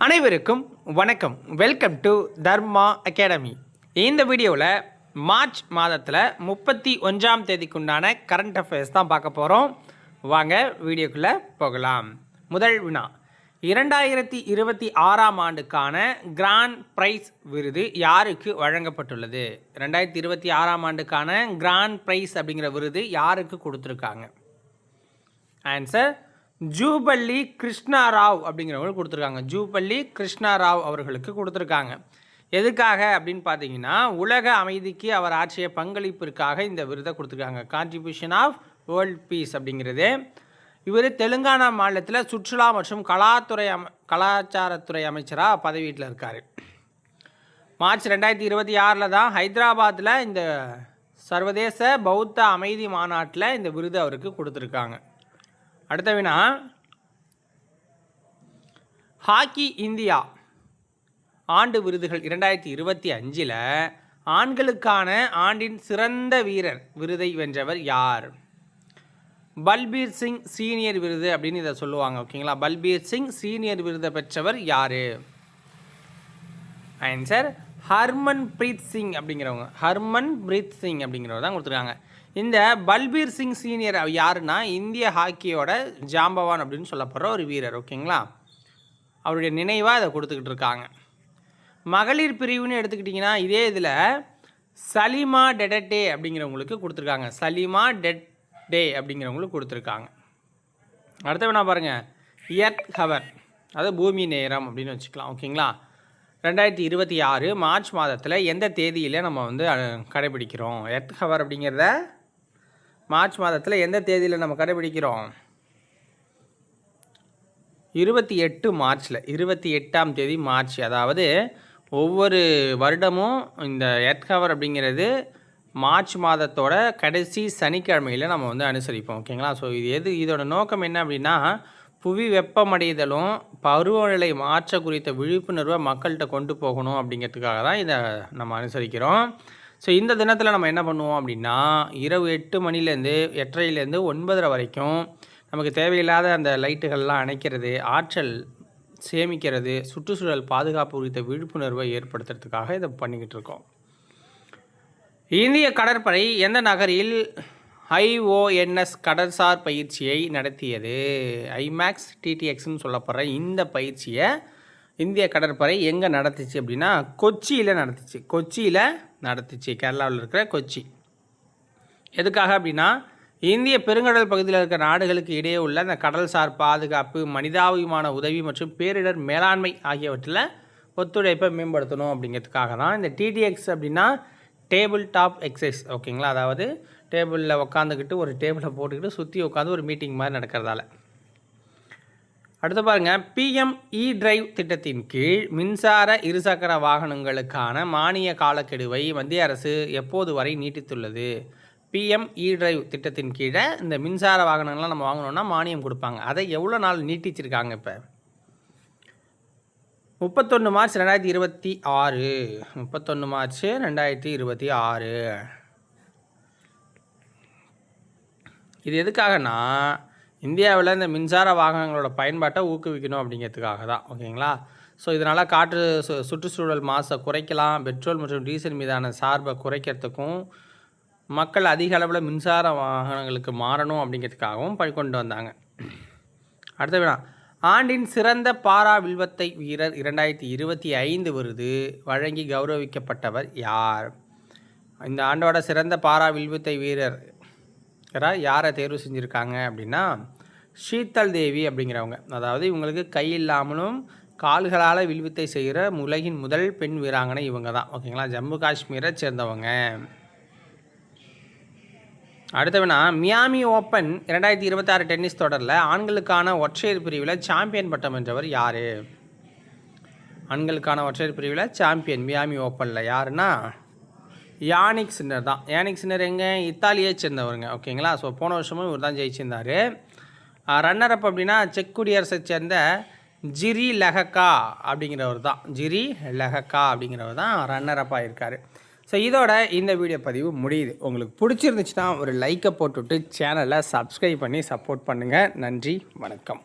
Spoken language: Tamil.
அனைவருக்கும் வணக்கம். Welcome to Dharma academy. இந்த வீடியோவில் மார்ச் மாதத்தில் 31ஆம் தேதிக்குண்டான கரண்ட் அஃபேர்ஸ் தான் பார்க்க போகிறோம். வாங்க வீடியோக்குள்ளே போகலாம். முதல் வினா, 2026ஆம் ஆண்டுக்கான கிராண்ட் பிரைஸ் விருது யாருக்கு வழங்கப்பட்டுள்ளது? 2026ஆம் ஆண்டுக்கான கிராண்ட் பிரைஸ் அப்படிங்கிற விருது யாருக்கு கொடுத்துருக்காங்க? ஆன்சர் ஜூபல்லி கிருஷ்ணா ராவ் அப்படிங்கிறவங்களுக்கு கொடுத்துருக்காங்க. ஜூபல்லி கிருஷ்ணா ராவ் அவர்களுக்கு கொடுத்துருக்காங்க. எதுக்காக அப்படின்னு பார்த்தீங்கன்னா, உலக அமைதிக்கு அவர் ஆற்றிய பங்களிப்பிற்காக இந்த விருதை கொடுத்துருக்காங்க. கான்ட்ரிபியூஷன் ஆஃப் வேர்ல்ட் பீஸ் அப்படிங்கிறது. இவர் தெலுங்கானா மாநிலத்தில் சுற்றுலா மற்றும் கலாச்சாரத்துறை அமைச்சராக பதவியில் இருக்கார். மார்ச் 2026 தான் ஹைதராபாத்தில் இந்த சர்வதேச பௌத்த அமைதி மாநாட்டில் இந்த விருது அவருக்கு கொடுத்துருக்காங்க. அடுத்த வினா, ஹாக்கி இந்தியா ஆண்டு விருதுகள் 2025 ஆண்களுக்கான ஆண்டின் சிறந்த வீரர் விருதை வென்றவர் யார்? பல்பீர் சிங் சீனியர் விருது அப்படின்னு இதை சொல்லுவாங்க. ஓகேங்களா, பல்பீர் சிங் சீனியர் விருதை பெற்றவர் யார்? ஆன்சர் ஹர்மன் பிரீத் சிங் அப்படிங்கிறவங்க. ஹர்மன் பிரீத் சிங் அப்படிங்கிறவர் தான் கொடுத்துருக்காங்க. இந்த பல்பீர் சிங் சீனியர் யாருன்னா, இந்திய ஹாக்கியோட ஜாம்பவான் அப்படின்னு சொல்லப்படுற ஒரு வீரர். ஓகேங்களா, அவருடைய நினைவாக இதை கொடுத்துக்கிட்டு இருக்காங்க. மகளிர் பிரிவுன்னு எடுத்துக்கிட்டிங்கன்னா, இதே இதில் சலிமா டெடட்டே அப்படிங்கிறவங்களுக்கு கொடுத்துருக்காங்க. சலிமா டெட்டே அப்படிங்கிறவங்களுக்கு கொடுத்துருக்காங்க. அடுத்த வேணா பாருங்கள், எர்த் ஹவர், அதாவது பூமி நேரம் அப்படின்னு வச்சுக்கலாம். ஓகேங்களா, 2026 மார்ச் மாதத்தில் எந்த தேதியில் நம்ம கடைபிடிக்கிறோம்? எர்த் ஹவர் அப்படிங்கிறத மார்ச் மாதத்தில் எந்த தேதியில் நம்ம கடைபிடிக்கிறோம்? 28 மார்ச்சில், 28ஆம் தேதி மார்ச். அதாவது ஒவ்வொரு வருடமும் இந்த எர்த் ஹவர் அப்படிங்கிறது மார்ச் மாதத்தோட கடைசி சனிக்கிழமையில் நம்ம அனுசரிப்போம். ஓகேங்களா, ஸோ இதோட நோக்கம் என்ன அப்படின்னா, புவி வெப்பமடைதலும் பருவநிலை மாற்ற குறித்த விழிப்புணர்வை மக்கள்கிட்ட கொண்டு போகணும் அப்படிங்கிறதுக்காக தான் இதை நம்ம அனுசரிக்கிறோம். ஸோ இந்த தினத்தில் நம்ம என்ன பண்ணுவோம் அப்படின்னா, இரவு 8 மணிலேருந்து 8:30லேருந்து 9:30 வரைக்கும் நமக்கு தேவையில்லாத அந்த லைட்டுகள்லாம் அணைக்கிறது, ஆற்றல் சேமிக்கிறது, சுற்றுச்சூழல் பாதுகாப்பு குறித்த விழிப்புணர்வை ஏற்படுத்துறதுக்காக இதை பண்ணிக்கிட்டு இருக்கோம். இந்திய கடற்படை எந்த நகரில் IONS கடல்சார் பயிற்சியை நடத்தியது? ஐமேக்ஸ் TTXன்னு சொல்லப்படுற இந்த பயிற்சியை இந்திய கடற்படை எங்கே நடத்துச்சு அப்படின்னா, கொச்சியில் நடத்துச்சு. கேரளாவில் இருக்கிற கொச்சி. எதுக்காக அப்படின்னா, இந்திய பெருங்கடல் பகுதியில் இருக்கிற நாடுகளுக்கு இடையே உள்ள அந்த கடல்சார் பாதுகாப்பு, மனிதாபிமான உதவி மற்றும் பேரிடர் மேலாண்மை ஆகியவற்றில் ஒத்துழைப்பை மேம்படுத்தணும் அப்படிங்கிறதுக்காக தான் இந்த TTX அப்படின்னா டேபிள் டாப் எக்ஸசைஸ். ஓகேங்களா, அதாவது டேபிளில் உட்காந்துக்கிட்டு ஒரு டேபிளை போட்டுக்கிட்டு சுற்றி உட்காந்து ஒரு மீட்டிங் மாதிரி நடக்கிறதால. அடுத்து பாருங்கள், PM-E டிரைவ் திட்டத்தின் கீழ் மின்சார இருசக்கர வாகனங்களுக்கான மானிய காலக்கெடுவை மத்திய அரசு எப்போது வரை நீட்டித்துள்ளது? PM-E டிரைவ் திட்டத்தின் கீழே இந்த மின்சார வாகனங்கள்லாம் நம்ம வாங்கணும்னா மானியம் கொடுப்பாங்க. அதை எவ்வளோ நாள் நீட்டிச்சிருக்காங்க? இப்போ 31 மார்ச் 2026. 31 மார்ச் 2026. இது எதுக்காகனா, இந்தியாவில் இந்த மின்சார வாகனங்களோட பயன்பாட்டை ஊக்குவிக்கணும் அப்படிங்கிறதுக்காக தான். ஓகேங்களா, ஸோ இதனால் காற்று சுற்றுச்சூழல் மாசை குறைக்கலாம், பெட்ரோல் மற்றும் டீசல் மீதான சார்பை குறைக்கிறதுக்கும், மக்கள் அதிக அளவில் மின்சார வாகனங்களுக்கு மாறணும் அப்படிங்கிறதுக்காகவும் கொண்டு வந்தாங்க. அடுத்த வினா, ஆண்டின் சிறந்த பாரா வில்வத்தை வீரர் 2025 விருது வழங்கி கௌரவிக்கப்பட்டவர் யார்? இந்த ஆண்டோட சிறந்த பாரா வில்வித்தை வீரர் யாரை தேர்வு செஞ்சுருக்காங்க அப்படின்னா, ஷீத்தல் தேவி அப்படிங்கிறவங்க. அதாவது இவங்களுக்கு கை இல்லாமலும் கால்களால் வில்வித்தை செய்கிற உலகின் முதல் பெண் வீராங்கனை இவங்க தான். ஓகேங்களா, ஜம்மு காஷ்மீரை சேர்ந்தவங்க. அடுத்தவனா, மியாமி ஓப்பன் 2026 டென்னிஸ் தொடரில் ஆண்களுக்கான ஒற்றையர் பிரிவில் சாம்பியன் பட்டம் வென்றவர் யார்? ஆண்களுக்கான ஒற்றையர் பிரிவில் சாம்பியன் மியாமி ஓப்பனில் யாருன்னா, யானிக் சின்னர் தான். யானிக் சின்னர் எங்கே? இத்தாலியை சேர்ந்தவருங்க. ஓகேங்களா, ஸோ போன வருஷமும் இவர் தான் ஜெயிச்சிருந்தார். ரன்னர் அப் அப்படின்னா செக் குடியரசை சேர்ந்த ஜிரி லெஹக்கா அப்படிங்கிறவர் தான் ரன்னர் அப் ஆகியிருக்காரு. ஸோ இதோட இந்த வீடியோ பதிவு முடியுது. உங்களுக்கு பிடிச்சிருந்துச்சுன்னா ஒரு லைக்கை போட்டுவிட்டு சேனலை சப்ஸ்கிரைப் பண்ணி சப்போர்ட் பண்ணுங்கள். நன்றி, வணக்கம்.